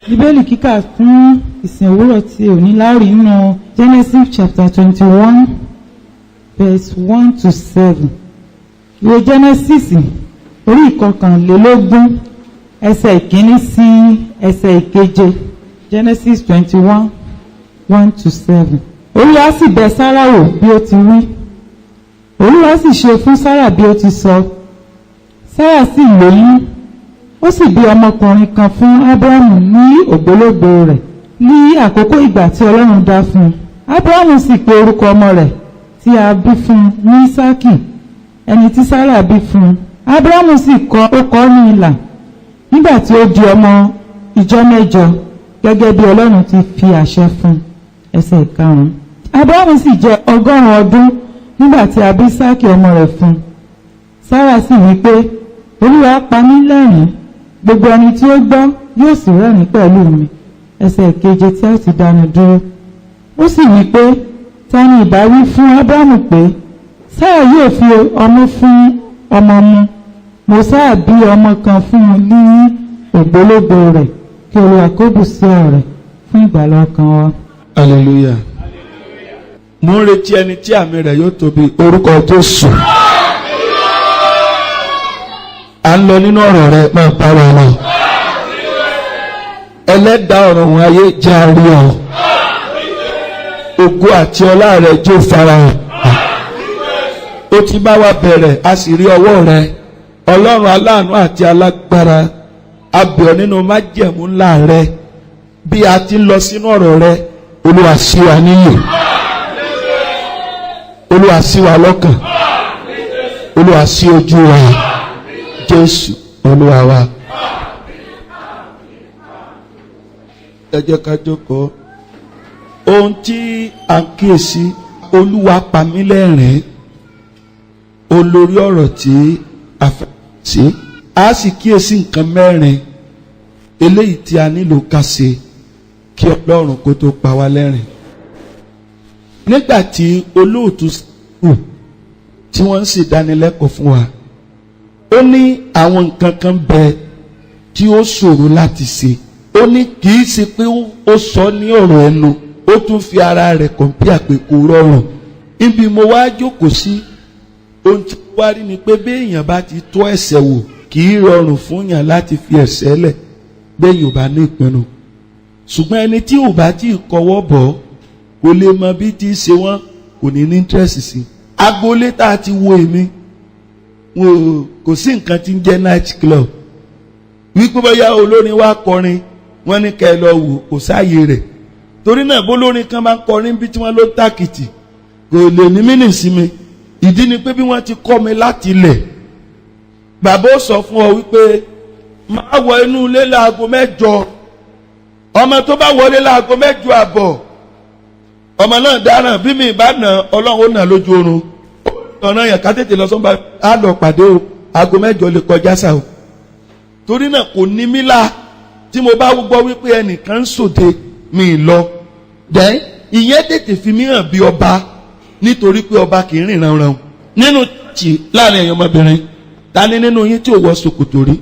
Bíbélì kíkà fún ìsìn òwúrọ̀ tí òní láòrí nínú Genesis chapter 21 verse 1 to 7. Ìwé Genesis orí ìkọkànlélógún ẹsẹ̀ ìkíní sí ẹsẹ̀ ìkeje. Genesis 21 1 to 7. Olúwa sì bẹ̀ Sárà wò bí ó ti wí. Olúwa sì ṣe fún Sárà bí ó ti sọ. Sárà sì lóyún. Ó sì bí ọmọkùnrin kan fún Ábúráhámù ní ògbólógbòó rẹ̀ ní àkókò ìgbà tí Ọlọ́run dá fún un. Ábúráhámù sì pe orúkọ ọmọ rẹ̀ tí a bí fún un ní Ísákì, ẹni tí Sárà bí fún un. Ábúráhámù sì kọ ní ilà nígbà tí ó di ọmọ ìjọ mẹ́jọ gẹ́gẹ́ bí Ọlọ́run ti fi àṣẹ fún un. Ẹsẹ̀ 5. Ábúráhámù sì jẹ́ 100 ọdún nígbà tí a bí Ísákì ọmọ rẹ̀ fún un. Sárà sì wí pé, Olúwa pa mí lẹ́rìn-ín, gbogbo ẹni tí ó gbọ́ yóò sì rẹ́rìn pẹ̀lú mi. Ẹsẹ̀ 7 tí a ti dánu dúró. Ó sì wí pé, ta ni ìbá wí fún Ábúráhámù pé Sárà yóò fi ọmú fún ọmọ mu? Mo sáà bí ọmọ kan fún un ní ògbólógbòó rẹ̀, kí Olúwa kó bù sí ọ̀rẹ́ fún ìgbàlà ọkàn wa. Hallelujah. Mo ń retí ẹni tí àmì rẹ̀ yóò tóbi, orúkọ Jésù. À ń lọ nínú ọ̀rọ̀ rẹ̀, máa bá wa lọ. Ẹlẹ́dàá ọ̀rọ̀ wọn ayé jẹ́ àrí ọ. Ògo àti ọlá rẹ̀ jó farahàn. Ó ti bá wa bẹ̀rẹ̀, a sì rí ọwọ́ rẹ̀. Ọlọ́run aláàánú àti alágbára, a bẹ̀ ọ́ nínú májẹ̀mú ńlá rẹ̀. Bí a ti ń lọ sínú ọ̀rọ̀ rẹ̀, Olúwa ṣí wa níyè. Olúwa ṣí wa lọ́kàn. Olúwa ṣí ojú wa. Jésù Olúwa wa. Ẹ jẹ́ ká jókòó. Ohun tí a ń kíyèsí, Olúwa pa mí lẹ́rìn-ín, olórí ọ̀rọ̀ tí a fẹ́ sí. A sì kíyèsí nǹkan mẹ́rin eléyìí tí a nílò ká ṣe kí Ọlọ́run kó tó pa wá lẹ́rìn. Nígbà tí olóòtú sùn tí wọ́n ń ṣèdánilẹ́kọ̀ọ́ fún wa, ó ní àwọn nǹkan kan bẹ tí ó ṣòro láti ṣe. Ó ní kì í ṣe pé ó sọ ní ọ̀rọ̀ ẹnu, ó tún fi ara rẹ̀ kọ̀m̀píà pé kò rọrùn. Ibi mo wá jókòó sí, ohun tí mo wá rí ni pé bí èèyàn bá ti tó ẹ̀ṣẹ̀ wò, kì í rọrùn fún yàn láti fi ẹ̀ṣẹ̀ lẹ̀ bẹ́ẹ̀ yóò bá ní ìpinnu. Ṣùgbọ́n ẹni tí ò bá tí ì kọwọ́ bọ̀ kò lè mọ bí tí í ṣe wọ́n, kò ní ní interest sí. Agboolé tá a ti wo èmi, kò sí nǹkan tí ń jẹ́ night club. Wípé bóyá olórin wá kọrin, wọ́n ní kẹ́ ẹ lọ wò, kò sáàyè rẹ̀. Torí náà bó lórin kan máa ń kọrin bí tí wọ́n ló tàkìtì, kò lè ní mínì sí mi. Ìdí ni pé bí wọ́n ti kọ́ mi láti ilẹ̀. Bàbá ó sọ fún ọ wípé máa wọ inú ilé láago 8. Ọmọ tó bá wọlé láago 8:30, ọmọ náà dáràn, bí mi bá nà Ọlọ́run ó nà lójú oorun. Ọ̀nà yẹn ká tètè lọ sọ́nba á lọ pàdé o, aago 8 lè kọjá sá o. Torí náà kò ní mí lá tí mo bá gbọ́ wípé ẹnìkan ń sòde mi lọ. Dẹ́ ìyẹn tètè fi mí hàn bí ọba, nítorí pé ọba kì í rìn ránran. Nínú tí láàrin ẹ̀yàn ọmọbìnrin, ta ni nínú yín tí ò wọ ṣòkòtò rí?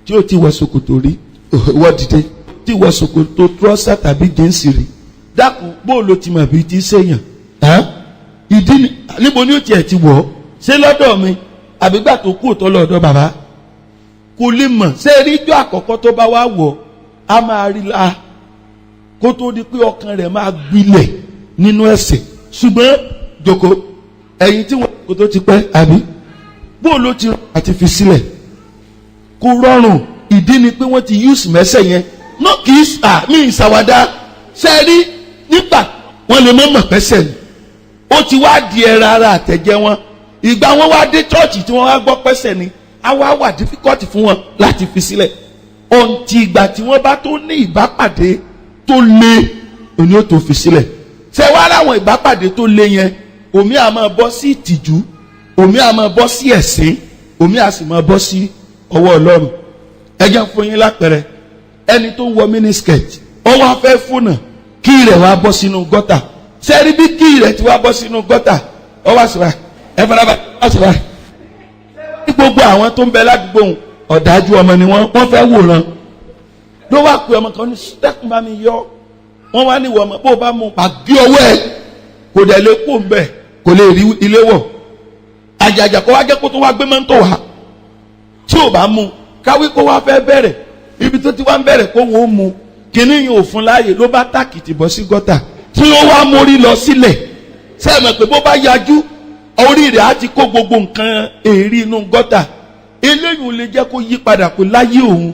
Tí ò ti wọ ṣòkòtò rí? Wọ́n dìde. Tí wọ ṣòkòtò trọ́sà tàbí jíǹsì rí? Dákun bóòlù ti mọ̀ bí ti ṣèyàn. Ìdí ni níbo ni ó tiẹ̀ ti wọ̀? Ṣé lọ́dọ̀ mi? Àbígbà tó kú tó lọ́dọ̀ bàbá? Kò lè mọ̀. Ṣé rí ijó àkọ́kọ́ tó bá wá wọ̀, a máa rí la kó tó di pé ọkàn rẹ̀ máa gbilẹ̀ nínú ẹ̀ṣẹ̀. Ṣùgbọ́n jòkó ẹ̀yin tí wọ́n kò tó ti pẹ́ àbí? Bóòlù ti rọ̀ àti fi sílẹ̀. Kò rọrùn. Ìdí ni pé wọ́n ti use mẹ́sẹ̀ yẹn. Náà kì í mí ìsàwádà. Ṣé rí nígbà wọ́n lè mọ̀ pẹ́sẹ̀ ni? Ó ti wá di ẹran ara àtẹ̀jẹ́ wọn. Ìgbà wọn wá dé chọ́ọ̀chì tí wọ́n wá gbọ́ pẹ́sẹ̀ ni, á wá difficult fún wọn láti fi sílẹ̀. Ọ̀ǹtì ìgbà tí wọ́n bá tó ní ìbápàdé tó le, òní ó tó fi sílẹ̀. Ṣé wá láwọn ìbápàdé tó le yẹn, omi á máa bọ́ sí ìtìjú, omi á máa bọ́ sí ẹ̀sín, omi á sì máa bọ́ sí ọwọ́ Ọlọ́run. Ẹ jẹ́ fún yín lápẹẹrẹ, ẹni tó wọ miniskirt, ó wá fẹ́ fúnà, kí rẹ̀ wá bọ́ sínú gọ́tà. Sẹ́rí bí kí rẹ̀ ti wá bọ́ sínú gọ́tà, ọ wá sọ̀rọ̀ ẹ fọlábà wá sọ̀rọ̀. Gbogbo àwọn tó ń bẹ ládùúgbò ọ̀dájú ọmọ ni wọ́n fẹ́ wòran. ló wá pé ọmọ kan ní dẹ́kun bá mi yọ wọ́n wá ní ìwọ ọmọ bó o bá mú pàgé ọwọ́ ẹ kò dẹ̀ lè kó ń bẹ̀ kò lè rí ilé wọ̀ àjàjà kó wá jẹ́ kó tó wá gbé mọ́tò wá tí ò bá mú káwí kó wá fẹ́ bẹ̀rẹ̀ ibi tó ti wá ń bẹ̀rẹ̀ kó wọ́n mú kíní yìí ò fún láàyè ló bá tàkìtì bọ́ sí gọ́tà tí ó wá mórí lọ sílẹ̀ sẹ́ẹ̀mọ̀ pé bó bá yajú orí rẹ̀ á ti kó gbogbo nǹkan èrí inú gọ́tà eléyìí ò lè jẹ́ kó yí padà kó láyé òun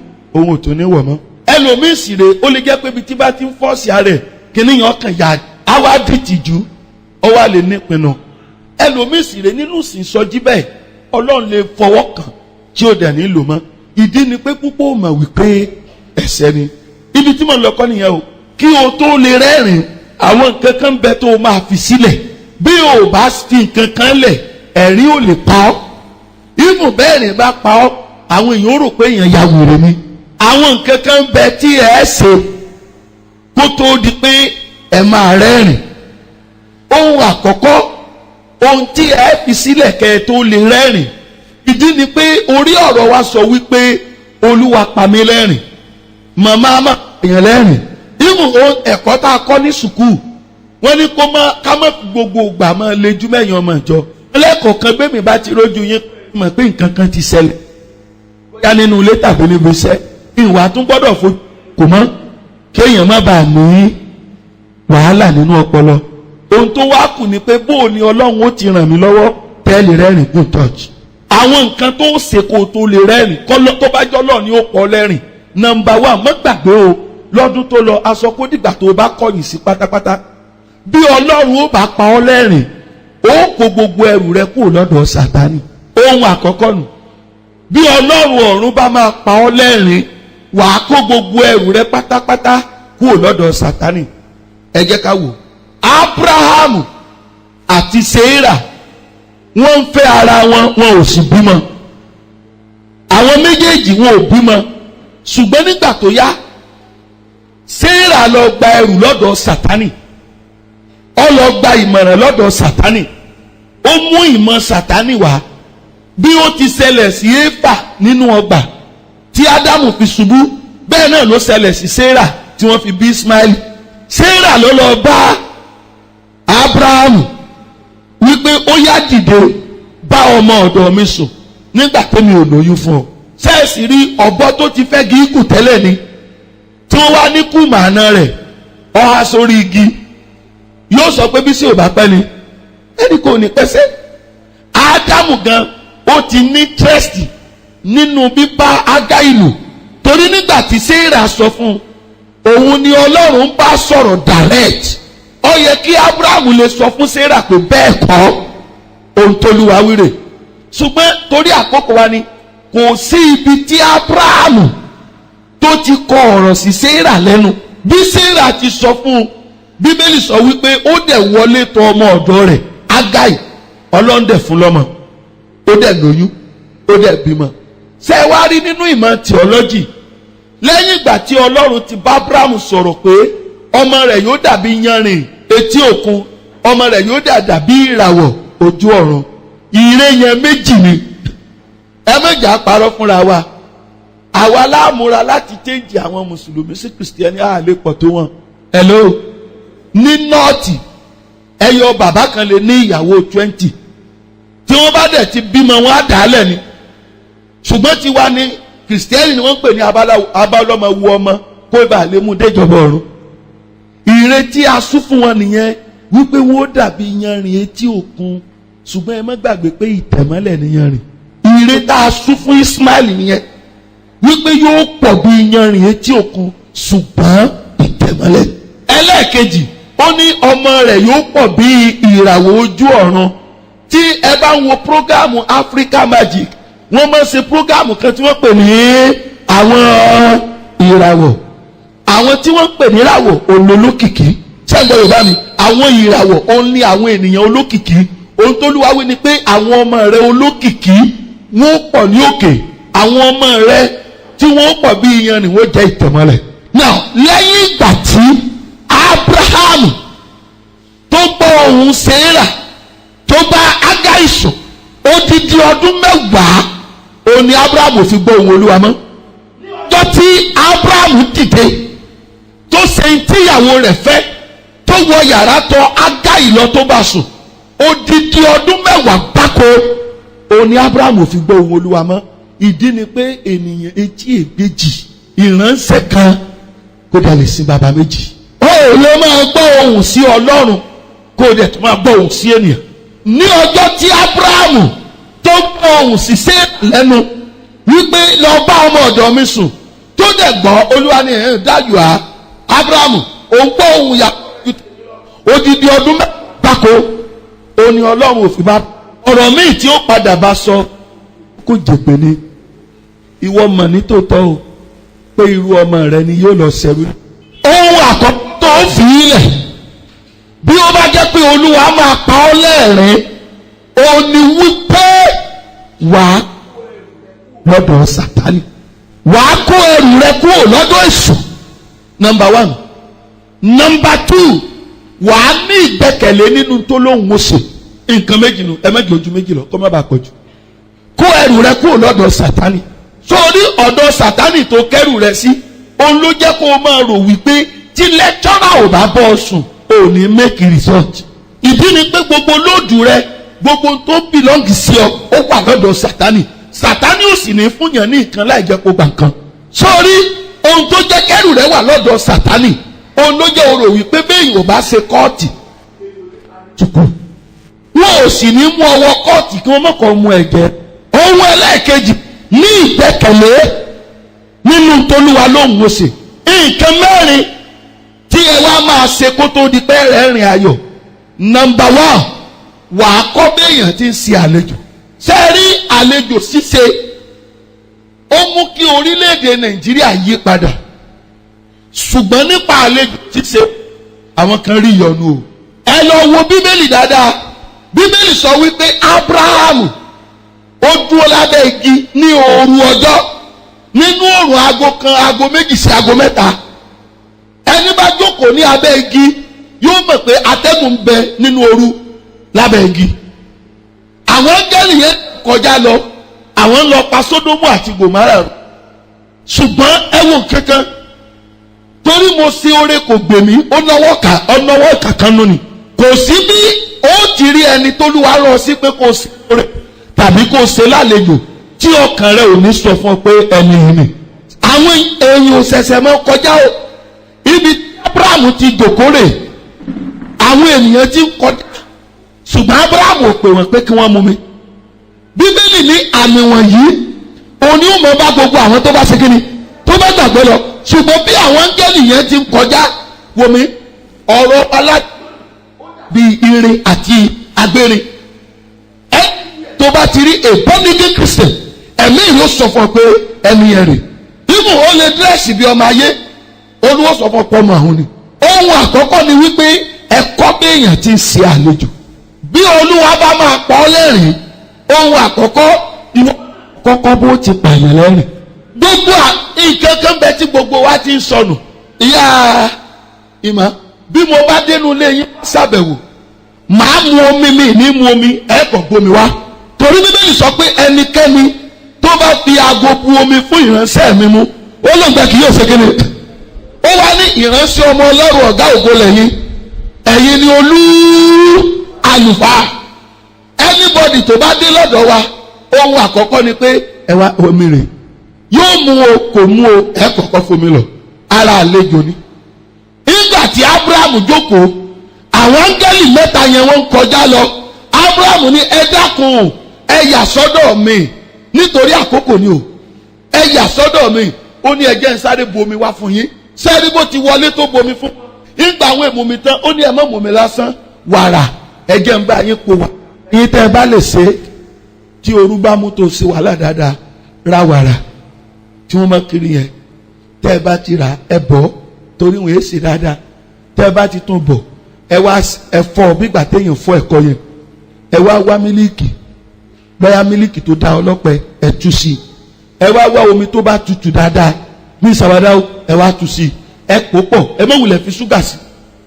ò tó ní wọ̀ mọ́ ẹlòmíì sì rè ó lè jẹ́ pé ibi tí bá ti ń fọ́ọ̀sì ààrẹ kíní yẹn ọkàn yà á wá dìtìjú ó wá lè nípinnu ẹlòmíì sì rè nínú ìsìnsọjí bẹ́ẹ̀ ọlọ́run lè fọwọ́ kàn tí ó dẹ̀ nílò mọ́ ìdí ni pé púpọ̀ mọ̀ wípé ẹ̀ṣẹ̀ ni ibi tí mo lọ kọ́ nìyẹn o kí o tó lè rẹ́rìn àwọn nǹkan kan bẹ tó o máa fi sílẹ̀ bí o bá fi nǹkan kan lẹ̀ ẹ̀rín ò lè pa ọ́ ìmù bẹ́ẹ̀ rìn bá pa ọ́ àwọn èèyàn rò pé èèyàn ya wèrè ni àwọn nǹkan kan bẹ tí ẹ ṣe kó tó di pé ẹ máa rẹ́rìn ohun àkọ́kọ́ ohun tí ẹ fi sílẹ̀ kẹ́ ẹ tó lè rẹ́rìn ìdí ni pé orí ọ̀rọ̀ wa sọ wípé olúwa pa mí lẹ́rìn màmá má èèyàn lẹ́rìn ìmù ẹ̀kọ́ tá a kọ́ ní sùkúù wọ́n ní ká má fi gbogbo ìgbà máa lejú mẹ́yìn ọmọ ìjọ ẹlẹ́kọ̀ọ́kan gbẹ̀mí bá ti rójú yín mọ̀ pé nǹkan kan ti ṣẹlẹ̀ bóyá nínú ilé tàbí níbi iṣẹ́ ìwà tún gbọ́dọ̀ fojú kò mọ́ kéèyàn má bàa ní wàhálà nínú ọpọlọ ohun tó wá kù ni pé bóò ni ọlọ́run ó ti ràn mí lọ́wọ́ tẹ́lẹ̀ rẹ́rìn good touch àwọn nǹkan tó ń ṣe kó tó lè rẹ́rìn kọ́lọ́ tó bá jọ́ lọ́ọ̀ ni ó pọ̀ lẹ́rìn nọ́mbà 1 mọ́ gbàgbé o lọ́dún tó lọ aṣọ kó dìgbà tó bá kọ̀yìn sí pátápátá bí ọlọ́run ó bá pa ọ́ lẹ́rìn ó kó gbogbo ẹrù rẹ kúrò lọ́dọ̀ sátánì ohun àkọ́kọ́ nù bí ọlọ́run ọ̀run bá máa pa ọ́ lẹ́rìn wàá kó gbogbo ẹrù rẹ pátápátá kúrò lọ́dọ̀ sátánì ẹ jẹ́ ká wò Ábúráhámù àti Séérà wọ́n ń fẹ́ ara wọn ò sì bímọ àwọn méjèèjì wọn ò bímọ ṣùgbọ́n nígbà tó yá Séérà lọ gba ẹrù lọ́dọ̀ sátánì ó lọ gba ìmọ̀ràn lọ́dọ̀ sátánì ó mú ìmọ̀ sátánì wá bí ó ti ṣẹlẹ̀ sí Éfà nínú ọgbà tí Ádámù fi ṣubú bẹ́ẹ̀ náà ló ṣẹlẹ̀ sí Séérà tí wọ́n fi bí Ismaili Séérà ló lọ bá Ábúráhámù wípé ó yá dìde bá ọmọ ọ̀dọ̀ mi sùn nígbà tó mi ò lóyún fún ọ sẹ́ẹ̀sì rí ọ̀bọ tó ti fẹ́ gígùn tẹ́lẹ̀ ni tí wọ́n wá ní kùmàánà rẹ̀ ó há sórí igi yóò sọ pé bí sí ò bá pẹ́ ni ẹnì kò ní pẹ́sẹ́ Ádámù gan ó ti ní tírẹ́sì nínú bíbá Ágáìlù torí nígbà tí Séérà sọ fún òun ni Ọlọ́run bá sọ̀rọ̀ direct ó yẹ kí Ábúráhámù lè sọ fún Séérà pé bẹ́ẹ̀ kọ́ ohun t'Olúwa wí rè ṣùgbọ́n torí àkókò wa ni kò sí ibi tí Ábúráhámù tó ti kọ ọ̀rọ̀ sí Séérà lẹ́nu bí Séérà ti sọ fún un Bíbélì sọ wípé ó dẹ̀ wọlé tọ̀ ọmọ ọ̀dọ̀ rẹ̀ Ágáì Ọlọ́run dẹ̀ fún lọ́mọ ó dẹ̀ lóyún ó dẹ̀ bímọ ṣé ẹ wá rí nínú ìmọ̀ theology lẹ́yìn ìgbà tí Ọlọ́run ti bá Ábúráhámù sọ̀rọ̀ pé ọmọ rẹ̀ yóò dàbí yanrìn etí òkun ọmọ rẹ̀ yóò dàbí ìràwọ̀ ojú ọ̀run ire yẹn méjì ni ẹ méjà parọ́ fúnra wa àwa láàmúra láti change àwọn mùsùlùmí sí kìrìsìtẹ́nì àlepọ̀ tó wọn hello ní nọ́ọ̀tì ẹyọ bàbá kan lè ní ìyàwó 20 tí wọ́n bá dẹ̀ ti bímọ wọn á dàálẹ̀ ni ṣùgbọ́n tí wá ní kìrìsìtẹ́nì ni wọ́n ń pè ní abálọ́mọ wu ọmọ kó ibà lè mú déjọba ọ̀run ìrètí asún fún wọn nìyẹn wípé wọn ó dàbí yanrìn etí òkun ṣùgbọ́n ẹ má gbàgbé pé ìtẹ̀mọ́lẹ̀ ni yanrìn ìrètí asún fún Ismaili nìyẹn wípé yóò pọ̀ bí yanrìn etí òkun ṣùgbọ́n ìtẹ̀mọ́lẹ̀ ẹlẹ́ẹ̀kejì ó ní ọmọ rẹ̀ yóò pọ̀ bí ìràwọ̀ ojú ọ̀run tí ẹ bá ń wo prógámù Africa Magic wọ́n máa ń ṣe prógámù kan tí wọ́n pè ní àwọn ìràwọ̀ àwọn tí wọ́n ń pè ní ìràwọ̀ olólókìkí ṣẹ́gbọ́n Yorùbá mi àwọn ìràwọ̀ òun ní àwọn ènìyàn olókìkí ohun t'Olúwa wí ni pé àwọn ọmọ rẹ̀ olókìkí wọ́n pọ̀ ní òkè àwọn ọmọ rẹ̀ tí wọ́n pọ̀ bí iyanrìn wọ́n jẹ́ ìtẹ̀mọ́lẹ̀. now lẹ́yìn ìgbà tí Ábúráhámù tó gbọ́ ohùn Séérà tó bá Ágáì sùn odidi ọdún 10 òun ni Ábúráhámù fi gbọ́ ohùn Olúwa mọ́ ọjọ́ tí tí Ábúráhámù dìde tó ṣe tíyàwó rẹ̀ fẹ́ tó wọ yàrá tọ̀ Ágáì lọ tó bá sùn odidi ọdún 10 gbáko òní Ábúráhámù fi gbọ́ ohùn Olúwa mọ́. Ìdí ni pé ènìyàn etí ègbèjì ìránṣẹ́ kan kó dẹ̀ lè sin bàbá méjì. Ó lè máa gbọ́ ohùn sí Ọlọ́run kó dẹ̀ tó máa gbọ́ ohùn sí ènìyàn. Ní ọjọ́ tí Ábúráhámù tó gbọ́ ohùn sí Sárà lẹ́nu wípé lọ bá ọmọ ọ̀dọ̀ mi sùn tó dẹ̀ gbọ́ Olúwa ní dájú à Ábúráhámù òun gbọ́ ohùn yà odidi ọdún 10 gbáko òní Ọlọ́run ò fi bá ọ̀rọ̀ míì tí ó padà bá sọ kó jèpè ni ìwọ mọ̀ ní tòótọ́ o pé irú ọmọ rẹ ni yóò lọ ṣẹrú. Ohun àkọ́kọ́ tó fi ilẹ̀ bí ó bá jẹ́ pé Olúwa máa pa ọ́ lẹ́rìn ó ní wípé wàá lọ́dọ̀ Sátánì wàá kó ẹrù rẹ kúrò lọ́dọ̀ èṣù. Number 1. Number 2, wàá ní ìgbẹ́kẹ̀lé nínú tó lóhùn ó ṣe. Nǹkan méjì nù ẹ méjì ojú méjì lọ kó má bàa pọ̀ jù. Kó ẹrù rẹ kúrò lọ́dọ̀ Sátánì. Sórí ọ̀dọ̀ Sátánì tó kẹ́rù rẹ sí òun ló jẹ́ kó o máa rò wípé tí lẹ́tọ́rà ò bá bọ́ ọ sùn ò ní make result. Ìdí ni pé gbogbo lóòdù rẹ gbogbo tó bìlọ́ǹgì sí ọ ó wà lọ́dọ̀ Sátánì. Sátánì ò sì ní fúnyàn ní nǹkan láì jẹ́ kó gbà nǹkan. Sórí ohun tó jẹ́ kẹ́rù rẹ wà lọ́dọ̀ Sátánì òun ló jẹ́ o rò wípé bẹ́ẹ̀ yóò bá ṣe kọ́ọ̀tì wọn ò sì ní mú ọwọ́ kọ́ọ̀tì kí wọ́n mọ̀kàn mú ẹ̀jẹ̀. Ohun ẹlẹ́ẹ̀kejì ní ìgbẹ́kẹ̀lé nínú t'Olúwa lóhùn ó ṣe. Nǹkan 4 tí ẹ wá máa ṣe kó tó di pé rẹ́rìn ayọ̀. Number 1, wàá kọ́ béèyàn tí ń ṣe àlejò. Ṣé rí àlejò ṣíṣe ó mú kí orílẹ̀-èdè Nàìjíríà yí padà ṣùgbọ́n nípa àlejò ṣíṣe àwọn kan rí ìyọnu o. Ẹ lọ wo Bíbélì dáadáa. Bíbélì sọ wípé Ábúráhámù ó dúró lábẹ́ igi ní òru ọjọ́ nínú òrùn aago kan aago méjì sí aago 3. Ẹni bá jókòó ní abẹ́ igi yóò mọ̀ pé atẹ́gùn ń bẹ nínú òru lábẹ́ igi. Àwọn áńgẹ́lì yẹn kọjá lọ àwọn lọ pa Sódómù àti Gòmárà run. Ṣùgbọ́n ẹ wo kankan torí mo ṣe oore kò gbè mí ó náwó kankan nù ni. Kò sí bí ó ti rí ẹni t'Olúwa rán sí pé kò sí oore tàbí kò ṣe lálejò tí ọkàn rẹ ò ní sọ fún ọ pé ẹni yìí ni. Àwọn èèyàn ò ṣẹ̀ṣẹ̀ mọ́ kọjá o. Ibi Ábúráhámù ti dòkórè àwọn ènìyàn ti ń kọjá ṣùgbọ́n Ábúráhámù ò pè wọ́n pé kí wọ́n mú mi. Bíbélì ní àmì wọ̀nyí òní ò mọ̀ bá gbogbo àwọn tó bá ṣe kíni tó bá gbàgbé lọ. Ṣùgbọ́n bí àwọn áńgẹ́lì yẹn ti ń kọjá wò mí ọ̀rọ̀ bíi irin àti agbérin. Ẹ tó bá ti rí a born again Christian ẹ̀mí ìlú sọ fún ọ pé ẹni yẹn rè. Ibù ó lè dírẹ́sì bí ọmọ ayé Olúwa sọ fún ọpọ ọmọ àwọn ni. Ohun àkọ́kọ́ ni wípé ẹ̀kọ́ béèyàn ti ń ṣe àlejò. Bí Olúwa bá máa pa ọ́ lẹ́rìn ohun àkọ́kọ́ ìwọ kọ́kọ́ bó ti pààyàn lẹ́rìn. Gbogbo nǹkan kan bẹ tí gbogbo wa ti ń sọnù. Ìyá ìmọ̀ bí mo bá dénú ilé yín ṣàbẹ̀wò màá mu omi mi ní mu omi ẹ̀kọ́ gbomi wá. Torí Bíbélì sọ pé ẹnikẹ́ni tó bá fi aago bu omi fún ìránṣẹ́ mi mu ó lóun gbà kí yóò ṣe kíni. Ó wá ní ìránṣẹ́ ọmọ Ọlọ́run ọ̀gá ògo lẹ́yìn ẹ̀yin ni olú àlùfáà. Anybody tó bá dé lọ́dọ̀ wa ohun àkọ́kọ́ ni pé ẹ wá omi rè yóò mú o kò mú o ẹ kọ́kọ́ fomi lọ ara àlejò ni. Nígbà tí Ábúráhámù jókòó àwọn áńgẹ́lì 3 yẹn wọ́n ń kọjá lọ. Ábúráhámù ní ẹ dákun ẹ yà sọ́dọ̀ mi nítorí àkókò ni o ẹ yà sọ́dọ̀ mi. Ó ní ẹ jẹ́ n sáré bu omi wá fún yín. Sẹ́rí bó ti wọlé tó bomi fún. Nígbà àwọn èèmù mi tán ó ní ẹ má mú mi lásán wàrà ẹ jẹ́ n bá yín po wà. Yín tẹ́ ẹ bá lè ṣe tí ooru bá mú tó ṣe wàhálà dáadáa ra wàrà tí wọ́n máa kiri yẹn tẹ́ ẹ bá ti rà ẹ bọ̀ torí wọ́n èsì dáadáa tẹ́ ẹ bá ti tún bọ̀ ẹ wá ẹ̀fọ́ bígbà téèyàn fọ́ ẹ̀kọ́ yẹn ẹ wá mílíìkì bóyá mílíìkì tó dá ọlọ́pẹ ẹ tú sí ẹ wá omi tó bá tutù dáadáa ní ìsàwádà ẹ wá tú sí ẹ pò pọ̀ ẹ má wulẹ̀ fi ṣúgà sí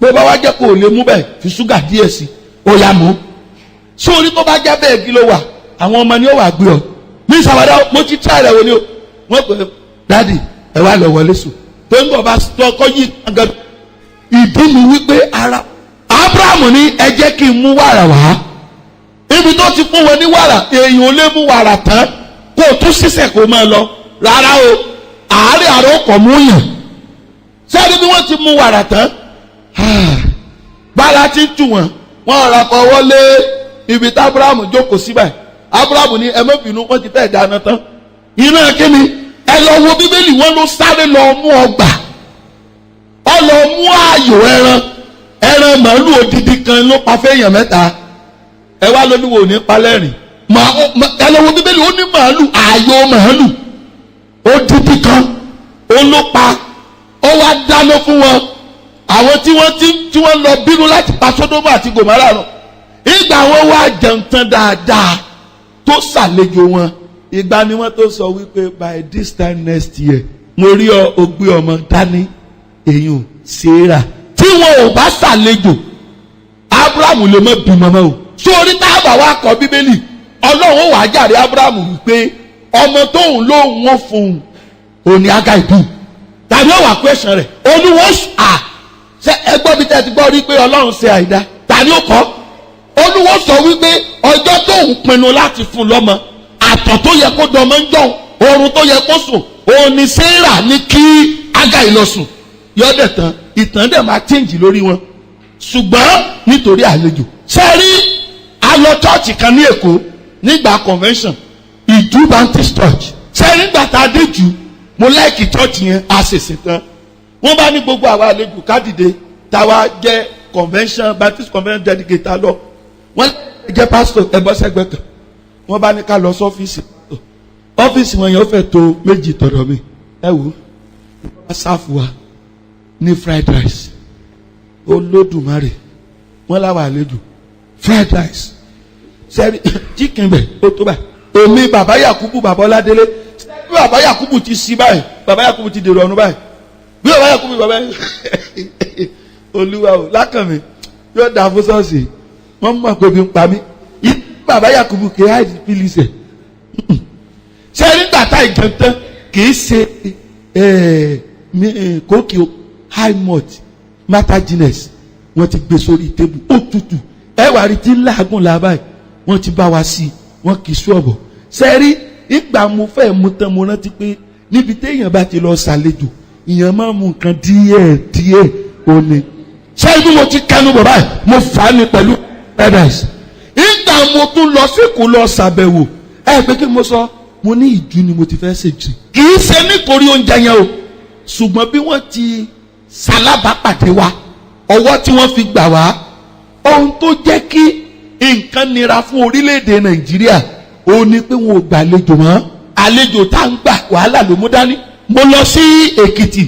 pé bá wá jẹ́ kó o lè mú bẹ́ẹ̀ fi ṣúgà díẹ̀ sí ó yá mú. Sórí tó bá jẹ́ bẹ́ẹ̀ kí ló wà àwọn ọmọ ni ó wà gbé ọ ní ìsàwádà mo ti tí àrẹ wo ni o wọ́n pè é dáàdì ẹ wá lọ wọlé sùn tó ń bọ̀ bá tọkọ yìí gangan ìdí mi wípé ara Abrahamu ní ẹ jẹ́ kí n mú wàrà wá ibi tó ti fún wọn ní wàrà èèyàn ò lè mú wàrà tán kó o tún ṣiṣẹ́ kó o máa lọ rárá o àárẹ̀ àròkọ̀ mú yàn sẹ́ni bí wọ́n ti mú wàrà tán bára ti ń tù wọ́n rà fọwọ́ lé ibi tí Abrahamu jókòó sí báyìí Abrahamu ní ẹ má bínú wọ́n ti fẹ́ dáná tán iná kíni ẹ lọ wo Bíbélì wọ́n ló sáré lọ mú ọgbà ọ lọ mú ààyò ẹran màálù odidi kan ló pa fẹ́yàn mẹ́ta ẹ wá lóníwò ní palẹ́rìn ẹ lọ wo Bíbélì ó ní màálù ààyò màálù odidi kan ó ló pa ó wá dáná fún wọn àwọn tí wọ́n lọ bínú láti pa Sódómù àti Gòmárà run ìgbà wọn wá jẹun tán dáadáa tó ṣàlejò wọn ìgbà ni wọ́n tó sọ wípé by this time next year mo rí ọ gbé ọmọ dání èyàn Sárà tí wọn ò bá ṣàlejò Abrahamu lè mọ bímọ mọ́ o sórí táàbà wa kọ Bíbélì Ọlọ́run wàá jàre Abrahamu wípé ọmọ tóun lóun wọn fún un òní aga ìbí tàbí ọwà question rẹ̀ olúwo ṣe ẹgbọ́n mi tẹ́ ti gbọ́ rí pé Ọlọ́run ṣe àìdá tàbí ó kọ́ olúwo sọ wípé ọjọ́ tóun pinnu láti fún lọ́mọ àtọ̀ tó yẹ kó dọmọ ń jọun oorun tó yẹ kó sùn òní Sárà ní kí aga ìlọsùn yọdẹ tán ìtàn dẹ̀ máa change lórí wọn ṣùgbọ́n nítorí àlejò ṣe rí alọ chọ́ọ̀chì kan ní Èkó nígbà convention Ìjú Baptist Church ṣe nígbà tá a dé jù mo láìkì chọ́ọ̀chì yẹn a ṣèṣe tán wọ́n bá ní gbogbo àwa àlejò kádìde táwa jẹ́ convention Baptist convention delegate ta lọ wọ́n jẹ́ pastor ẹ̀bọ́sẹ̀gbẹ̀ kan wọ́n bá ní ká lọ sí ọ́fíìsì wọn yẹn ó fẹ́ tó méjì tọ̀dọ̀ mi ẹ wò ó ṣáfù wa ní fried rice Olódùmarè wọ́n láwa àlejò fried rice sẹ́rí chicken bẹ̀ ó tó báyìí èmi bàbá Yakubu bàbá Ọládélé bí bàbá Yakubu ti sí báyìí bàbá Yakubu ti dèrò ọ̀run báyìí bí bàbá Yakubu bàbá Olúwa o lákànmí yóò dà fún ṣọ́ọ̀ṣì wọ́n mọ̀ pé bí ń pa mí bàbá Yakubu kì í hide feelings ẹ̀ sẹ́rí tàtà ìjẹun kì í ṣe kókì o high malt mataginess wọ́n ti gbé sórí tébù ó tutù ẹwà rí tí láàgùn làbáyé wọ́n ti bá wa sí wọ́n kì í ṣọ̀bọ̀ sẹ́rí ìgbà mo fẹ́ mu tán mo rántí pé níbi téèyàn bá ti lọ ṣàlejò ìyẹn máa mú nǹkan díẹ̀ ó ní sẹ́rí bí mo ti kẹnu bọ̀ báyìí mo fà á ní pẹ̀lú paradise ìgbà mo tún lọ sí Èkó lọ ṣàbẹ̀wò pé kí mo sọ mo ní Ìjú ni mo ti fẹ́ ṣèjì kì í ṣe nítorí oúnjẹ yẹn o ṣùgbọ́n bí wọ́n ti ṣalábàápàdé wa ọwọ́ tí wọ́n fi gbà wá ohun tó jẹ́ kí nǹkan nira fún orílẹ̀-èdè Nàìjíríà ó ní pé wọn ò gbà àlejò mọ́ àlejò tá ń gbà wàhálà ló mú dání. mo lọ sí Èkìtì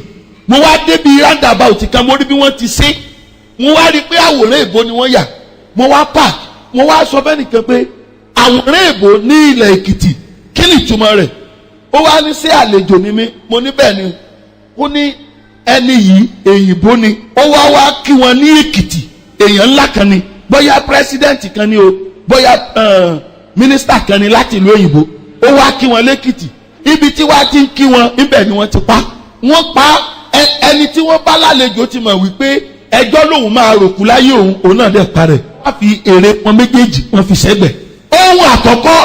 mo wá débi roundabout kan mo rí bí wọ́n ti ṣe mo wá rí pé àwòrán èbó ni wọ́n yà mo wá park mo wá sọ bẹ́ẹ̀ nìkan pé àwòrán èbó ní ilẹ̀ Èkìtì kí ni ìtumọ̀ rẹ̀ ó wá ní ṣé àlejò ni mí mo ní bẹ́ẹ̀ ni ó ní ẹni yìí èyìnbó ni ó wá kí wọn ní Èkìtì èèyàn ńlá kan ni bóyá pírẹsidẹ́ǹtì kan ni o bóyá mínísítà kan ni láti ìlú òyìnbó ó wá kí wọn lẹ́kìtì ibi tí wàá ti ń kí wọn ibẹ̀ ni wọ́n ti pa wọ́n pa ẹni tí wọ́n bá lálejò ti mọ̀ wípé ẹjọ́ lòun máa ròkú láyé òun náà dẹ̀ parẹ́ wọ́n fi èrè wọn méjèèjì wọ́n fi sẹ́gbẹ̀. ohun àkọ́kọ́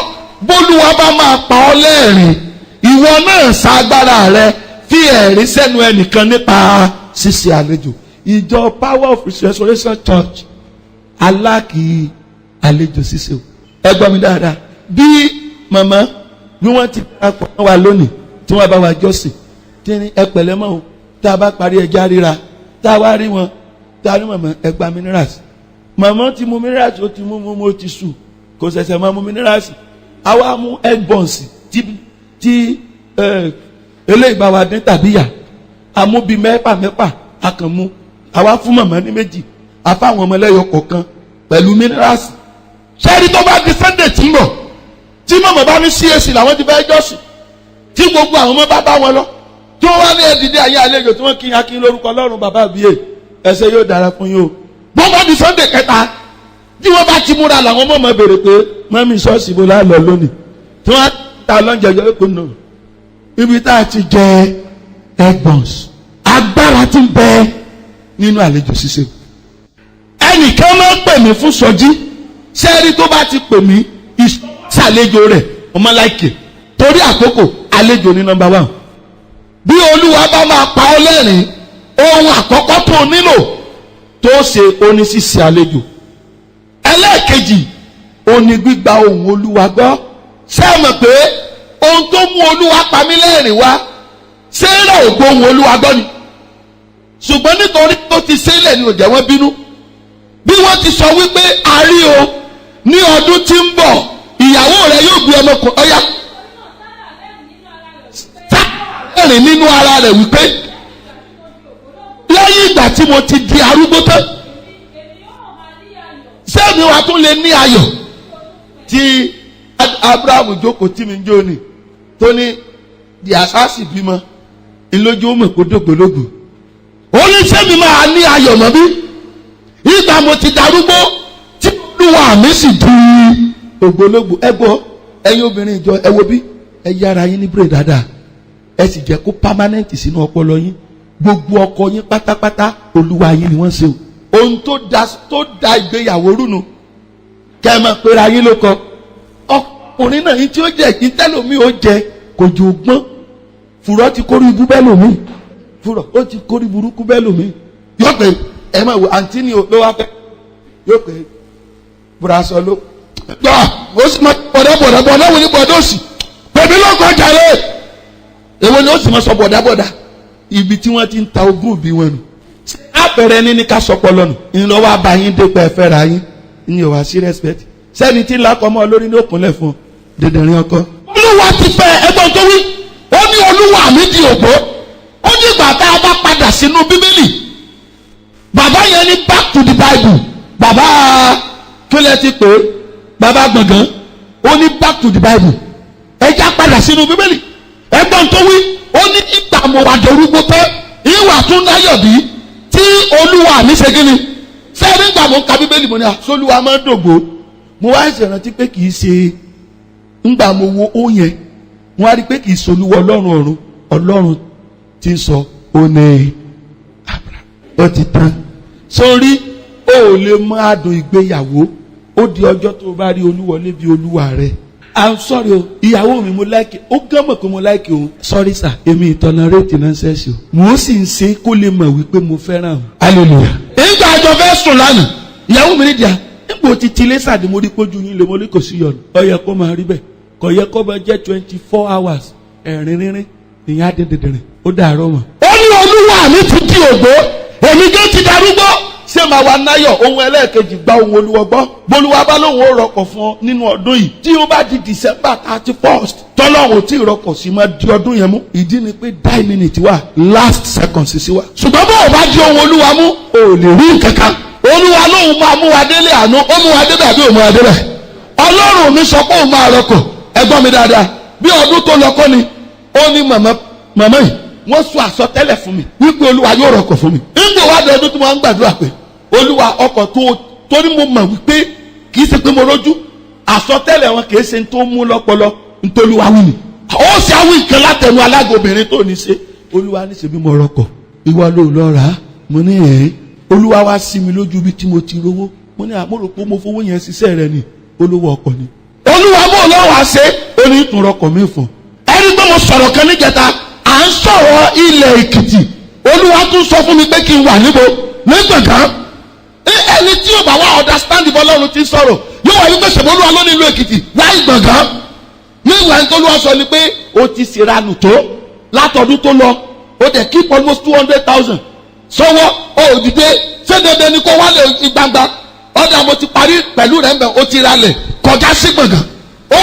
bólúwa bá máa pa ọ́ lẹ́rìn ìwọ náà ṣàgbára rẹ fi ẹ̀rí sẹ́nu ẹnìkan nípa ṣíṣe àlejò. ìjọ Power of Restoration Church aláàkì àlejò ṣíṣe o. ẹ gbọ́ mi dáadáa bí màmá bí wọ́n ti darapọ̀ mọ́ wa lónìí tí wọ́n bá wa jọ́sìn tí ní ẹ pẹ̀lẹ́ mọ́ o tá a bá parí ẹja ríra tá a wá rí wọn tá a rí màmá ẹ gba minerals màmá ti mu minerals ó ti mú ó ti sùn kò ṣẹ̀ṣẹ̀ máa mu minerals àwa mú egg buns tí eléyìí bá wa dín tàbí yà àmúbi mẹ́fà akànmú àwa fún màmá ní méjì àfáwọn ọmọlẹ́yọ kọ̀ọ̀kan pẹ̀lú minerals ṣẹ́ẹ́rì tó bá di Sunday tí ń bọ̀ tí màmá bá ní CAC làwọn ti fẹ́ jọ́sìn tí gbogbo àwọn ọmọ bá wọn lọ tí wọ́n wá ní ẹ̀dìdí ayé àlejò tí wọ́n kí akin lórúkọ Ọlọ́run bàbá àbíyè ẹsẹ̀ yóò dára fún yín o. bó bá di Sunday kẹta tí wọ́n bá ti múra làwọn ọmọ ọmọ béèrè pé mọ́mí ṣọ́ọ̀ṣì bó láà lọ lónìí tí wọ́n ta lọ́njẹ yọ pé nù ibi tá a ti jẹ ẹ̀gbọ́ns agbára tí ń bẹ nínú àlejò ṣíṣe. ẹnìkan máa ń pè mí fún sọjí sẹ́ẹ̀rí tó bá ti pè mí ìṣàlejò rẹ̀ ọmọ láìkè torí àkókò àlejò ní nọ́mbà 1. bí olúwa bá máa pa ọ́ lẹ́rìn ohun àkọ́kọ́ tó nílò tó ṣe oníṣíṣe àlejò. ẹlẹ́ẹ̀kejì òní gbígba ohùn olúwa gbọ́. ṣé ẹ mọ̀ pé ohun tó mú olúwa pa mí lẹ́rìn wá Sárà ò gbóhùn olúwa gbọ́ ni ṣùgbọ́n nítorí tó ti sílẹ̀ ni ò jẹ́ wọ́n bínú. bí wọ́n ti sọ wípé a rí o ní ọdún tí ń bọ̀ ìyàwó rẹ̀ yóò gbé ọmọkùnrin ọ̀yá rìn nínú ara rẹ̀ wípé lẹ́yìn ìgbà tí mo ti di arúgbó tán sẹ́mi wa tún lè ní ayọ̀. tí Abrahamu jókòó tí mi ń jó ni tó ní di àṣàṣì bímọ ìlójú ó mọ̀ kó dògbòlógbò ó ní sẹ́mi máa ní ayọ̀ mọ́ bí ìgbà mo ti darúgbó tí olúwa mi sì di ògbólógbò. ẹ gbọ́ ẹ̀yin obìnrin ìjọ ẹ wo bí ẹ yára yín ní bírè dáadáa ẹ sì jẹ́ kó pámánẹ́ǹtì sínú ọpọlọ yín. gbogbo ọkọ yín pátápátá olúwa yín ni wọ́n ṣe o. ohun tó da ìgbéyàwó rúnu kẹ́ ẹ máa pera yín ló kọ. ọkùnrin náà yín tí ó jẹ́ kí tẹ́lómi ó jẹ kò jò gbọ́n. fùrọ̀ ti kórí ibú bẹ́ẹ̀ lómi fùrọ̀ ó ti kórí burúkú bẹ́ẹ̀ lómi. yóò pé ẹ máa wo àǹtí ni ló wá fẹ́ yóò pé burasọ ló gbọ́ ó sì máa bọ̀dá wo ni bọ̀dá òsì pèmí lọ́kọ̀ jàre. èwo ni ó sì máa sọ bọ̀dá ibi tí wọ́n ti ń ta ogún bí wọn nù. àpẹẹrẹ ní ká sọpọ lọ́nà ìlọ́wọ́ abayín dépẹ́ ẹ̀fẹ́ ra yín ní ìwà sí respect. sẹ́ni tí lákọ̀ọ́mọ́ olórí ní òkúnlẹ̀ fún dẹ̀dẹ̀rin ọkọ. olúwa ti fẹ́ ẹgbọ́n tó wí ó ní olúwa mi di ògbó ó ní ìgbà tá a bá padà sínú bíbélì bàbá yẹn ní back to the Bible. bàbá kílẹ̀ ti pè é bàbá gbọ̀ngàn ó ní back to the Bible ẹja padà sínú bíbélì ẹgbọ́n tó wí ó ní ìgbà mo wà dorúgbó pé ìwà tún láyọ̀ bí tí olúwa mi ṣe kí ni sẹ́ẹ̀rí ìgbà mo ń ka bíbélì mo ní àsọlúwa máa ń dògbò mo wá ṣe rántí pé kì í ṣe ńgbà mo wo ó yẹn mo wá rí pé kì í ṣe olúwa ọlọ́run tí ń sọ ó ní ó ti tán sórí ó lè mọ àdùn ìgbéyàwó ó di ọjọ́ tó bá rí olúwọlé bí olúwa rẹ̀. I'm sorry o ìyàwó mi mo like ó gán mọ̀ pé mo like o. sorry sir èmi ìtọ́nà réètì náà ṣẹ́ẹ̀ṣì o. mo sì ń ṣe kó lè mọ̀ wípé mo fẹ́ràn o. hallelujah. nígbà àjọ fẹ́ sùn lánàá ìyàwó mi ní díà nígbà tí tilé sàdé mo rí pójú yín lè mo ní kò sí yọ̀nù. ó yẹ kó máa rí bẹ́ẹ̀ kò yẹ kó máa jẹ́ 24 hours ẹ̀rín rínrín ìyẹn á dídìrín ó dàárọ̀ mọ̀. ó ní olúwa mi ti di ògbó èmi gé ti darúgbó. ṣé màá wá náyọ̀ ohun ẹlẹ́ẹ̀kejì gba ohun olúwa gbọ́ bolúwa bá lóun ó rọkọ̀ fún ọ nínú ọdún yìí tí ó bá di December 31st tọ́lọ́run tí ìrọkọ̀ sí máa di ọdún yẹn mú ìdí ni pé 10 minutes wà last second sí wa. ṣùgbọ́n bó o bá di ohun olúwa mú o lè rí kankan. olúwa lóun máa mú wa délé àánú ó mú wa débẹ̀ àbí òun máa débẹ̀. ọlọ́run mi sọ pé òun máa rọkọ̀ ẹgbọ́n mi dáadáa bí ọdún tó lọ kọ́ ni ó ní màmá yìí wọ́n sọ àsọtẹ́lẹ̀ fún mi wípé olúwa yóò rọkọ̀ fún mi. nígbà wàá dé ọdún tí wọ́n ń gbàdúrà pé olúwa ọkọ̀ tó ní mo mọ̀ wípé kì í ṣe pé mo rójú àsọtẹ́lẹ̀ wọn kì í ṣe tó mú lọ́pọlọ ntòlúwa wí ni. ó ṣe àwọn nǹkan látẹnu alága obìnrin tó ní ṣe olúwa ní ṣe bí mo rọkọ̀ ìwọ ló lọ rà á mo ní ẹ̀ olúwa wá sí mi lójú bí tí mo ti rówó mo ní àmọ́ rò pé mo fowó yẹn ṣiṣẹ́ rẹ ni olówó ọkọ̀ ni. olúwa bó lọ́wọ́ àṣẹ ó ní ìtúnrọkọ̀ mi fún ẹni pé mo sọ̀rọ̀ kan níjẹta à ń sọ̀rọ̀ ilẹ̀ Èkìtì olúwa tún sọ fún mi pé kí n wà níbo ní gbọ̀ngàn ẹni tí yóò bá wá understand bọ́lọ́run ti sọ̀rọ̀ yóò wá wípé ṣèbólú wa lónìí ìlú Èkìtì láì gbọ̀ngàn ní ìwà ẹni tó lọ́wọ́ sọ ni pé o ti ṣèrànù tó látọdún tó lọ o dẹ̀ keep almost 200,000 sọ́wọ́ o ò dìde ṣé dandan ni kó wálé gbangba ọ̀dà mo ti parí pẹ̀lú rẹ̀ mbẹ̀ o ti ralẹ̀ kọjá sí gbọ̀ngàn ó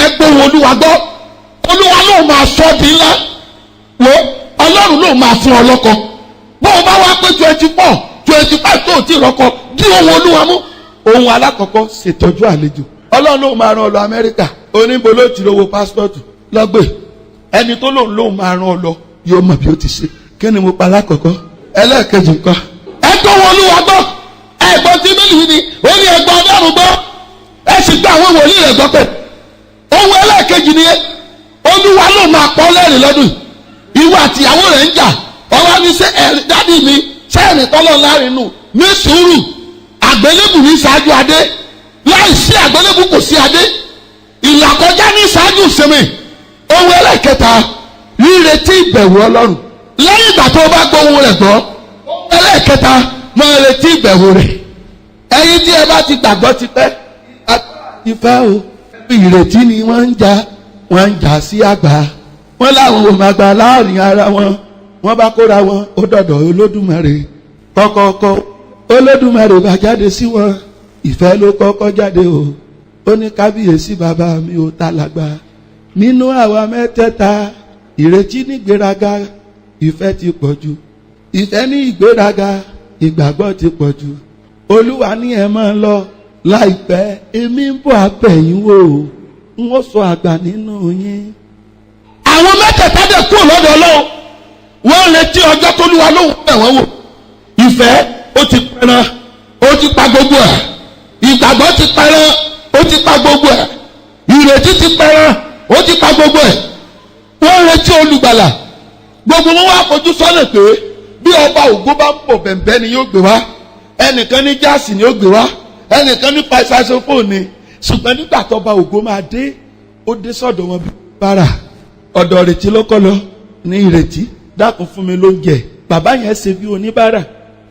ẹgbẹ́ olúwa gbọ́ olúwa lóun máa sọ di ńlá wo ọlọ́run lóun máa fún ọ lọ́kọ bó o bá wá pé 25 tó ti rọkọ dí ohun olúwa mú. ohun alákọ̀ọ́kọ́ ṣètọ́jú àlejò ọlọ́run ló máa rán ọ lọ Amẹ́ríkà oníbo ló ti rówó pásítọ̀tù lọ́gbẹ̀ ẹni tó lóun máa rán ọ lọ yóò mọ̀ bí ó ti ṣe. kí ni mo pa alákọ̀ọ́kọ́ ẹlẹ́ẹ̀kejì nǹkan. ẹgbẹ́ ohun olúwa gbọ́ ẹ̀gbọ́n tí bíbélì ni ó ní ẹgbọ́n ọlọ́run gbọ́ ẹ sì gba àwọn wòlíì rẹ̀ gbọ́ pẹ̀. ohun ẹlẹ́ẹ̀kejì ni olúwa ló máa pọ́ lẹ́rìn lọ́dún ìwọ àtìyàwó rẹ̀ ń jà ọwọ́ ní sẹ́ ẹ̀rìn dádì mi sẹ́ẹ̀rìn tọ́lọ́ láàrin nù ní sùúrù àgbélébù ní ṣáájú adé láì sí àgbélébù kò sí adé ìlàkọjá ní ṣáájú ìsinmi. Ohun ẹlẹ́kẹta rírètí ìbẹ̀wò Ọlọ́run lẹ́yìn ìgbà tó bá gbọ́ ohun rẹ̀ gbọ́. Ẹlẹ́kẹta máa retí ìbẹ̀wò rẹ̀. Ẹ̀yin tí ẹ bá ti gbàgbọ́ ti pẹ́ ìfẹ́ o ìrètí ni wọ́n ń jà sí àgbà. Wọ́n láwọn ò máa gbà láàrin ara wọn. Wọ́n bá kóra wọn ó dọ̀dọ̀ Olódùmarè. Kọ́kọ́kọ́ Olódùmarè bá jáde sí wọn. Ìfẹ́ ló kọ́kọ́ jáde o. Ó ní kábíyèsí bàbá mi ò tálàgbà. Nínú àwa mẹ́tẹ̀ẹ̀ta ìrètí ní ìgbéraga ìfẹ́ ti pọ̀ jù. Ìfẹ́ ní ìgbéraga ìgbàgbọ́ ti pọ̀ jù. Olúwa ní ẹ máa lọ láìpẹ́ èmi ń bọ̀ abẹ́yìn wò n ó sọ àgbà nínú yín. Àwọn mẹ́tẹ̀ẹ̀ta dẹ̀ kúrò lọ́dọ̀ Ọlọ́run wọ́n retí ọjọ́ tó lúwa lóhùn bẹ̀ wọ́n wò. Ìfẹ́ ó ti pẹran ó ti pa gbogbo ẹ̀. Ìgbàgbọ́ ti pẹran ó ti pa gbogbo ẹ̀. Ìrètí ti pẹran ó ti pa gbogbo ẹ̀. Wọ́n retí olùgbàlà. Gbogbo wọn wá fojú sọ́nà pé bí ọba ògo bá ń bọ̀ bẹ̀m̀bẹ́ ni yóò gbé wá. Ẹnìkan ní jáàsì ni yóò gbé wá. Ẹnìkan ní saxophone ni. Ṣùgbọ́n nígbà tó ọba ògo máa dé ó dé sọ́dọ̀ wọn bí bára. Ọ̀dọ̀ ìrètí ló kọ́ lọ ní ìrètí. Dákun fún mi lóúnjẹ. Bàbá yẹn ṣe bí oníbàárà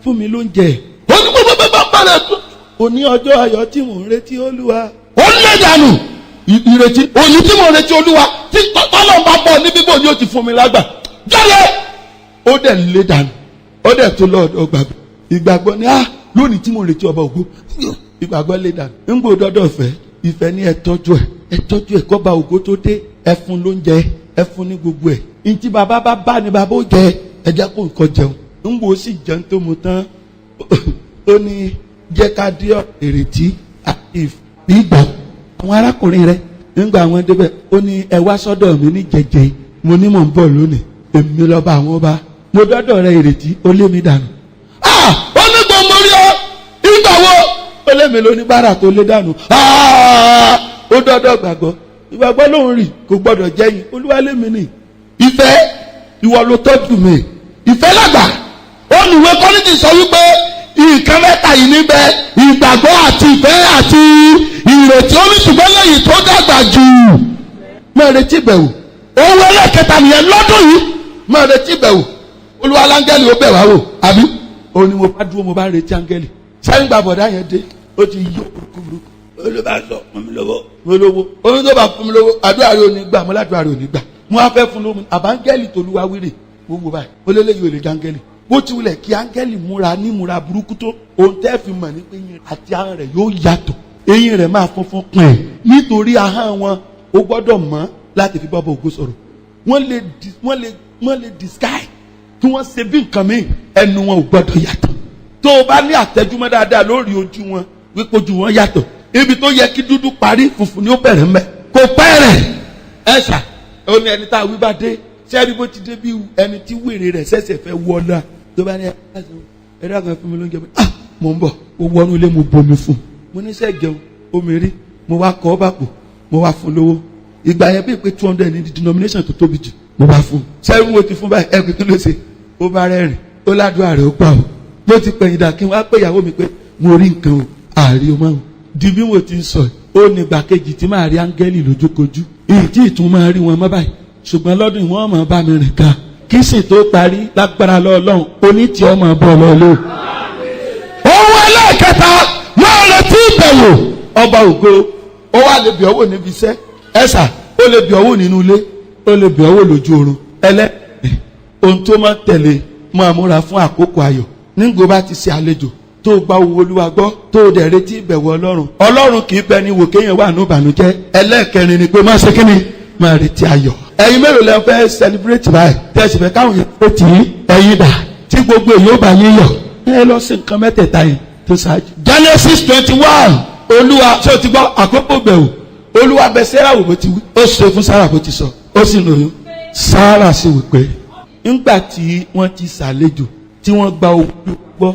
fún mi lóúnjẹ. Ó ní gbogbo bá bàrẹ̀ tó. Òní ọjọ́ ayọ̀ tí mò ń retí Olúwa. Ó lé dànù ìrètí. Òní tí mò ń retí Olúwa tí tọ́lọ̀ bá bọ̀ ní bíbọ̀ ni ó ti fún mi lágbà. Jáde! Ó dẹ̀ lé dànù. Ó dẹ̀ tó lọ́ọ̀dọ̀ gbàgbọ́. Ìgbàgbọ́ ni lónìí tí mò ń retí ọba ògo. Ìgbàgbọ́ lé dànù. ń gbò dọ́dọ̀ fẹ́ ìfẹ́ ní ẹ tọ́jú ẹ̀ kọ́ba ògo tó dé ẹ fún lóúnjẹ ẹ fún ní gbogbo ẹ̀. Ntí bàbá bá ní bàbá ó jẹ ẹ jẹ́ kó nǹkan jẹun. ń gbò ó sì jẹun tó mu tán. Ó ní jẹ́ ká dé ìrètí àti ìgbà. Àwọn arákùnrin rẹ̀ nígbà àwọn débẹ̀ ó ní ẹ wá sọ́dọ̀ mi ní jẹjẹ mo ní mò ń bọ̀ lónìí èmi lọ́ba àwọn ọba mo dọ́dọ̀ rẹ ìrètí ó lé mi dànù. Ó ní gbọ̀n mórí ọ ìgbà wo ó lé mi lóní bára tó lé dànù. Ó dọ́dọ̀ gbàgbọ́ ìgbàgbọ́ lòun rì kò gbọ́dọ̀ jẹ́yìn Olúwa lé mi nì. Ìfẹ́ ìwọ ló tọ́jú mi ìfẹ́ lágbà. Olùwé Kọ́ríńtì sọ wípé nǹkan mẹ́ta yìí níbẹ̀ ìgbàgbọ́ àti ìfẹ́ àti ìrètí oníṣùgbọ́n lẹ́yìn tó dàgbà jù. Máa retí bẹ̀wò. Owó ẹlẹ́kẹta nìyẹn lọ́dún yìí. Máa retí bẹ̀wò. Olúwa láńgẹ́lì ó bẹ̀ wá wò àbí. Ó ní mo bá dúró mo bá retí áńgẹ́lì. Sẹ́yìn gba bọ̀dá yẹn dé ó ti yí òkúrú. Olúwa sọ fún mi lówó. Mo lówó. Oyún tó bá fún mi lówó àdúrà rẹ̀ ò ní gbà mo ládùúrà rẹ̀ ò ní gbà. Mo wá fẹ́ fún lówó àbáńgẹ́lì tolúwa wíìrì gbogbo báyìí. Ó lé léyìí ò lè dáńgẹ́lì. Bó ti wulẹ̀ kí áńgẹ́lì múra ní múra burúkú tó ohun tẹ́ fi mọ̀ ní pé eyín àti ahọ́n rẹ̀ yóò yàtọ̀. Eyín rẹ̀ máa funfun pin nítorí ahọ́n wọn ó gbọ́dọ̀ mọ́ láti fi bọ́bọ̀ ògo sọ̀rọ̀. Wọ́n lè disguise kí wọ́n ṣe bí nǹkan mi ẹnu wọn ò gbọ́dọ̀ yàtọ̀. Tó o bá ní àtẹ̀júmọ́ dáadáa lórí ojú wọn wípé ojú wọn yàtọ̀ ibi tó yẹ kí dúdú parí funfun ni ó bẹ̀rẹ̀ mẹ́ kò pẹ́rẹ̀ ẹ̀ṣà ó ní ẹni tá a wí bá dé sẹ́ẹ̀rí bó ti dé bí ẹni tí wèrè rẹ̀ ṣẹ̀ṣẹ̀ fẹ́ wọ́ọ́dà tó bá ní ẹ dákun ẹ fún mi lóúnjẹ mi mo ń bọ̀ mo wọnú ilé mo bomi fún mo ní sẹ́ jẹun omi rí mo wá kọ́ bàpò mo wá fún lówó ìgbà yẹn bíi pé 200 ní denomination tó tóbi jù mo bá fún sẹ́yìn wo ti fún báyìí ẹ kí ló ṣe ó bá rẹ́rìn ó ládùúgbò rẹ̀ ó gbà ó bó ti pẹ̀yìn dà kí wọ́n á pè ìyàwó mi pé mo rí nǹkan o àárí o máa ń di bí mo ti ń sọ ó ní ìgbà kejì tí máa rí áńgẹ́lì lójúkojú ìdí ìtún máa rí wọn mọ́ báyìí ṣùgbọ́n lọ́dún ìwọ́n máa bá mi rìn ká kí sì tó parí lágbára lọ́ọ̀lọ́run oní tí ọmọ bọ̀ lọ́lọ́. Ohun ẹlẹ́ẹ̀kẹta máa retí ìbẹ̀wò ọba ògo ó wà lè bẹ̀ ọ́ níbi iṣẹ́ ẹ̀sà ó lè bẹ̀ ọ́ nínú ilé ó lè bẹ̀ ọ́ lójú oorun ohun tó máa tẹ̀lé máa múra fún àkókò ayọ̀ nígbò bá ti ṣe àlejò tó gba owó Olúwa gbọ́ tó dẹ̀ retí ìbẹ̀wò Ọlọ́run kì í bẹ ní wò kéèyàn wà ní ìbànújẹ́ ẹlẹ́ẹ̀kẹrin ni pé má ṣe kíni máa retí ayọ̀. Ẹ̀yin mélòó lẹ fẹ́ celebrate báyìí tẹ̀sí fẹ́ káwọn yẹn ó tì í ẹ̀yin dà tí gbogbo èyí ó bá yín yọ̀ ẹ lọ sí nǹkan mẹ́tẹ̀ẹ̀ta yẹn tó ṣáájú. Genesis 21 Olúwa ṣé o ti gbọ́ àkókò bẹ̀wò Olúwa bẹ̀ Sárà wò bó ti wí ó ṣe fún Sárà bó ti sọ ó sì lóyún. Sárà sì wí pé ńgbà tí wọ́n ti ṣàlejò tí wọ́n gba owó gbọ́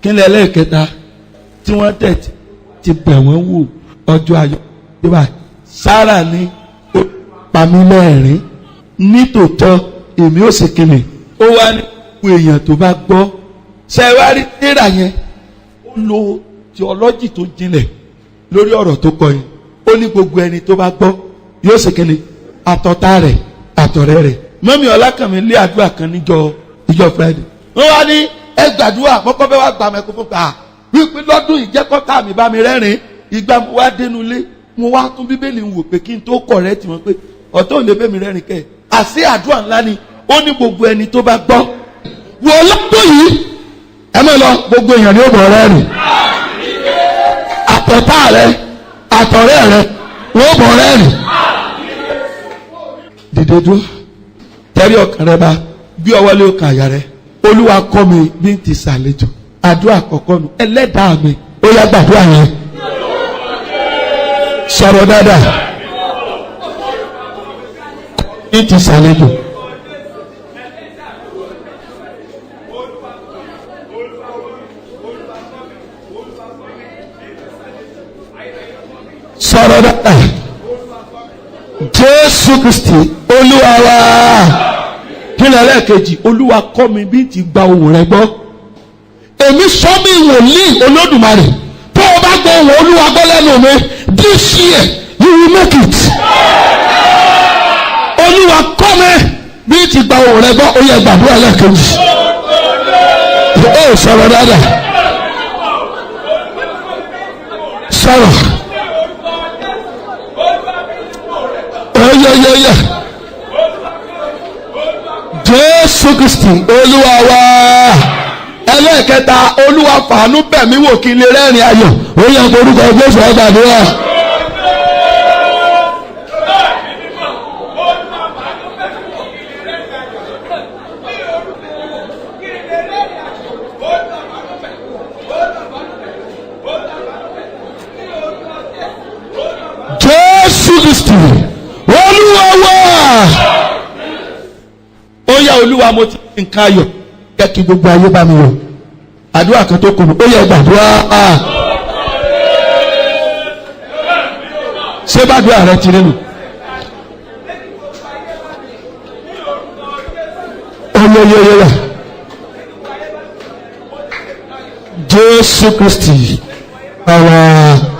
kí ni ẹlẹ́ẹ̀kẹta tí wọ́n tẹ̀ ti bẹ̀ wọ́n wò ọjọ́ ayọ̀ débà Sárà ní ó pa mí lẹ́rìn nítòótọ́ èmi ó ṣe kíni. ó wá ní gbogbo èèyàn tó bá gbọ́ ṣe wá rí tẹ́rà yẹn ó lo theology tó jinlẹ̀ lórí ọ̀rọ̀ tó kọ yẹn. ó ní gbogbo ẹni tó bá gbọ́ yóò ṣe kíni àtọ̀tá rẹ̀ àtọ̀rẹ́ rẹ̀. mọ́mí Ọlákànmí lé àdúrà kan ìjọ Friday. wọ́n wá ní ẹ gbàdúrà mọ́kọ́ fẹ́ wá gba mẹ́kọ́ fún pa wípé lọ́dún ìjẹ́kọ́ta mi bá mi rẹ́rìn ìgbà mo wá dénú ilé mo wá tún bíbélì ń wò pé kí n tó correct wọn pé ọ̀tọ̀ ò lè bẹ́ mi rẹ́rìn kẹ́ ẹ̀. àṣé àdúrà ńlá ni ó ní gbogbo ẹni tó bá gbọ́. wò lọ́dún yìí ẹ mọ̀ lọ gbogbo èèyàn ni ó bọ̀ rẹ́rìn. àtọ̀tá rẹ àtọ̀rẹ́ rẹ wọ́n bọ̀ rẹ́rìn. dìde dúró tẹ́rí ọkàn rẹ bá bí ọwọ́ lé ọkàn àyà rẹ. Olúwa kọ́ mi bí n ti ṣàlejò àdúrà àkọ́kọ́ nu ẹlẹ́dàá mi ó yá gbàdúrà yẹn sọ̀rọ̀ dáadáa bí n ti ṣàlejò. sọ̀rọ̀ dáadáa Jésù Kristi Olúwa wa. kí ni ẹlẹ́ẹ̀kejì Olúwa kọ́ mi bí n ti gba ohùn rẹ gbọ́. èmi sọ bí wòlíì Olódùmarè tó o bá gbọ́ ohùn Olúwa gbọ́ lẹ́nu mi this year you will make it. Olúwa kọ́ mi bí n ti gba ohùn rẹ gbọ́ ó yẹ gbàdúrà ẹlẹ́ẹ̀kejì. ó sọ̀rọ̀ dáadáa sọ̀rọ̀ oyeyeye. Jésù Kristi Olúwa wa. ẹlẹ́ẹ̀kẹta Olúwa fàánú bẹ̀ mí wò kí n lè rẹ́rìn ayọ̀ ó yẹ orúkọ Jésù ọgbàdúrà. Jésù Kristi Olúwa wa. ó yá Olúwa mo ti nǹkan ayọ̀ kẹ́kì gbogbo ayé bá mi wọ̀. àdúrà kan tó kù ó yẹ gbàdúrà. ṣé gbàdúrà rẹ ti nínú. olóyè Jésù Kristi àwa.